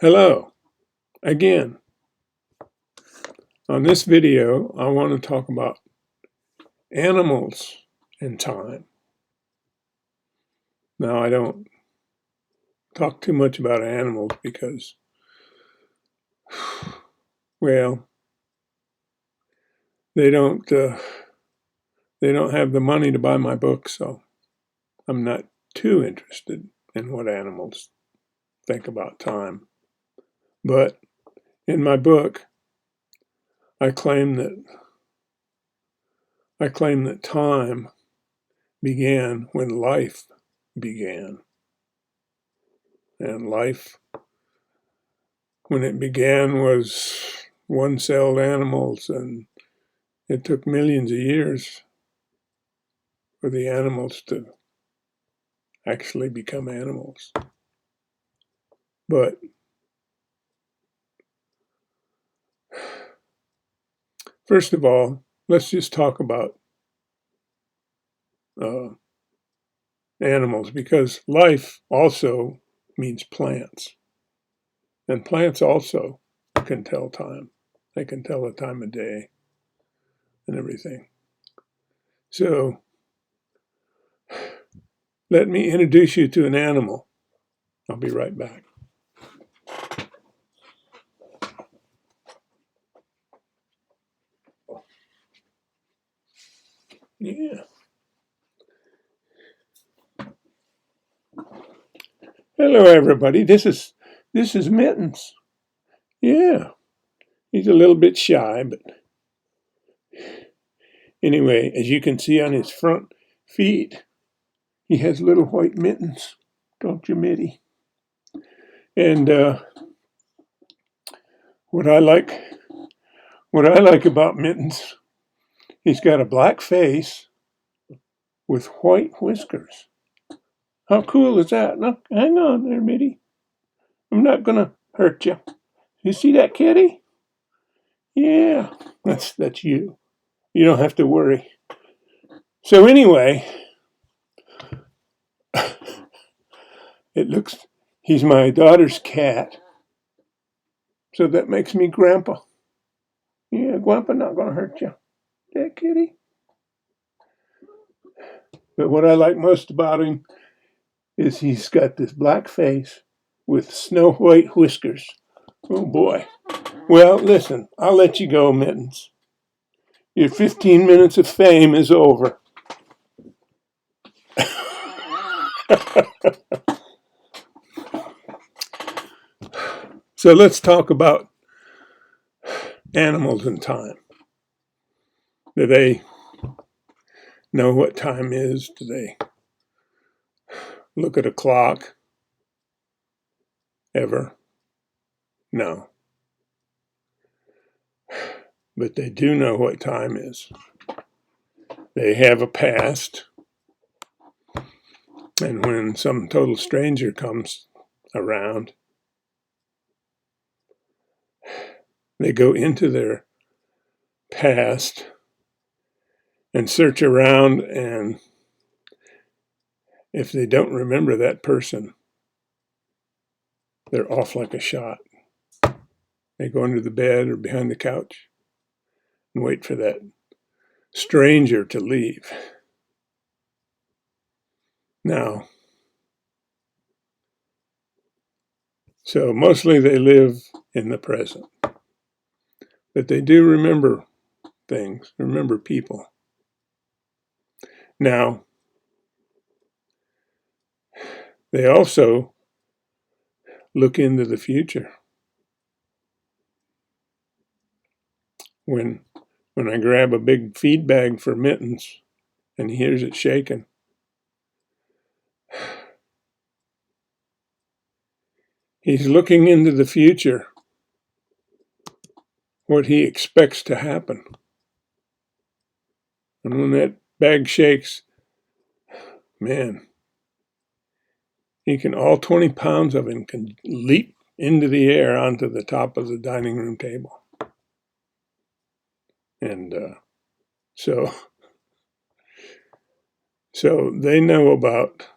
Hello, again. On this video, I want to talk about animals and time. Now, I don't talk too much about animals because, well, they don't have the money to buy my book, so I'm not too interested in what animals think about time. But in my book, I claim that time began when life began. And life, when it began, was one-celled animals, and it took millions of years for the animals to actually become animals. But first of all, let's just talk about animals, because life also means plants. And plants also can tell time. They can tell the time of day and everything. So let me introduce you to an animal. I'll be right back. Yeah. Hello, everybody. This is Mittens. Yeah. He's a little bit shy, but anyway, as you can see on his front feet, he has little white mittens, don't you, Mitty? And what I like about Mittens, he's got a black face with white whiskers. How cool is that? Look, hang on there, Mitty. I'm not gonna hurt you. You see that, kitty? Yeah, that's you. You don't have to worry. So anyway, he's my daughter's cat. So that makes me Grandpa. Yeah, Grandpa not gonna hurt you. Yeah, kitty. But what I like most about him is he's got this black face with snow white whiskers. Oh boy. Well, listen, I'll let you go, Mittens. Your 15 minutes of fame is over. So let's talk about animals and time. Do they know what time is? Do they look at a clock? Ever? No. But they do know what time is. They have a past. And when some total stranger comes around, they go into their past and search around, and if they don't remember that person, they're off like a shot. They go under the bed or behind the couch and wait for that stranger to leave. Now, so mostly they live in the present, but they do remember things, remember people. Now, they also look into the future. When I grab a big feed bag for Mittens and he hears it shaking, he's looking into the future, what he expects to happen. And when that bag shakes, man, all 20 pounds of him can leap into the air onto the top of the dining room table. And so they know about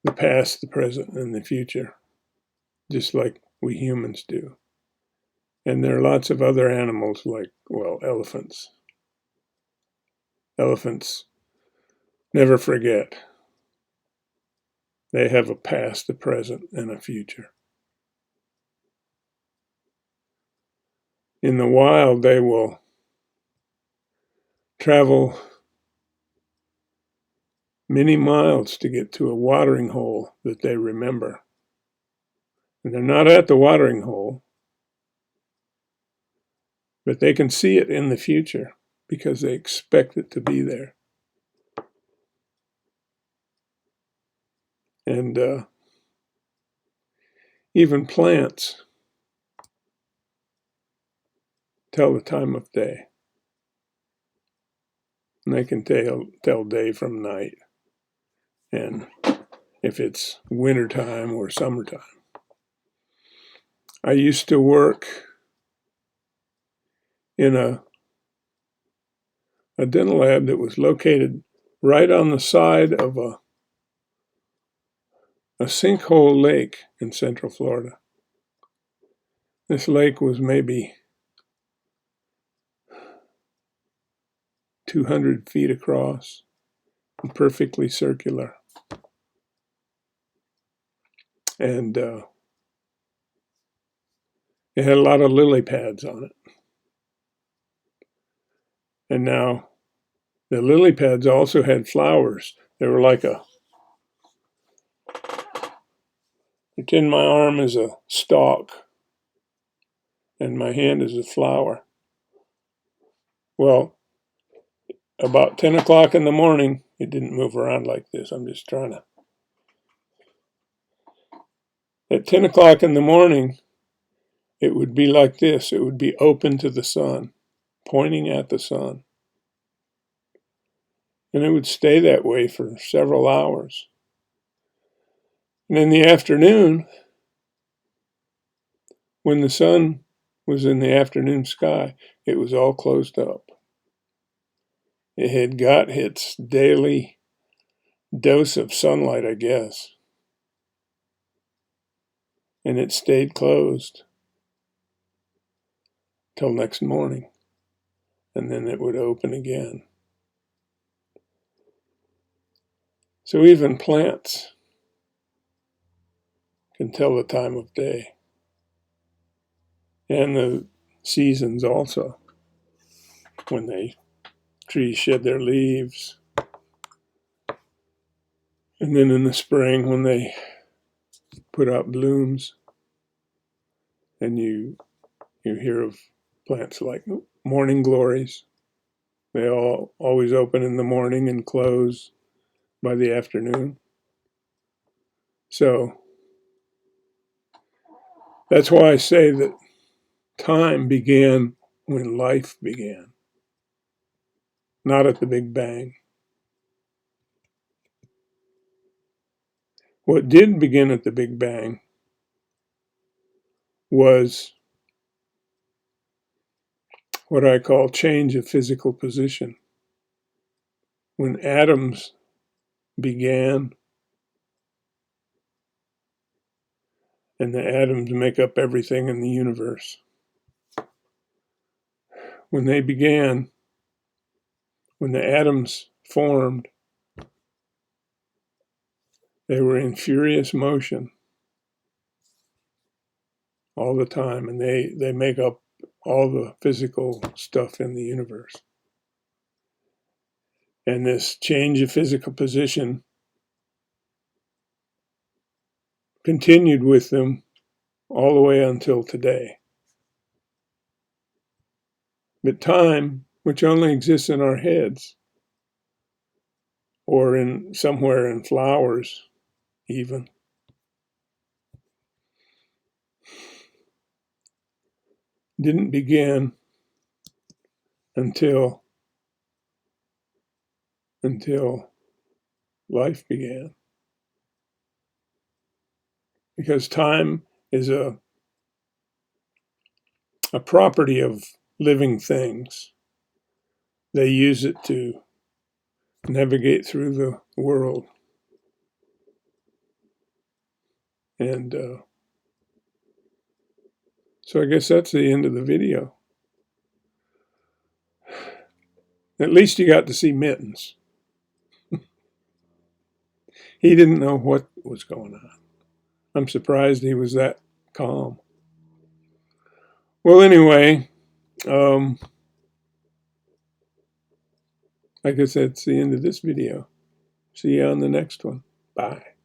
the past, the present, and the future. just like we humans do. And there are lots of other animals like, well, elephants. Elephants never forget. They have a past, a present, and a future. In the wild, they will travel many miles to get to a watering hole that they remember. And they're not at the watering hole, but they can see it in the future because they expect it to be there. And even plants tell the time of day. And they can tell day from night. And if it's wintertime or summertime. I used to work in a dental lab that was located right on the side of a sinkhole lake in Central Florida. This lake was maybe 200 feet across and perfectly circular. And it had a lot of lily pads on it. And now the lily pads also had flowers. They were like pretend my arm is a stalk and my hand is a flower. Well, about 10 o'clock in the morning, it didn't move around like this. I'm just trying to. At 10 o'clock in the morning, it would be like this. It would be open to the sun, pointing at the sun. And it would stay that way for several hours. And in the afternoon, when the sun was in the afternoon sky, it was all closed up. It had got its daily dose of sunlight, I guess. And it stayed closed till next morning. And then it would open again. So even plants can tell the time of day. And the seasons also. When trees shed their leaves. And then in the spring when they put out blooms. And you hear of plants like morning glories. They all always open in the morning and close by the afternoon. So that's why I say that time began when life began, not at the Big Bang. What did begin at the Big Bang was what I call change of physical position. When atoms began, and the atoms make up everything in the universe. When they began, when the atoms formed, they were in furious motion all the time, and they make up all the physical stuff in the universe. And this change of physical position continued with them all the way until today. But time, which only exists in our heads, or in somewhere in flowers even, didn't begin until life began. Because time is a property of living things. They use it to navigate through the world. And So I guess that's the end of the video. At least you got to see Mittens. He didn't know what was going on. I'm surprised he was that calm. Well, anyway, I guess that's the end of this video. See you on the next one. Bye.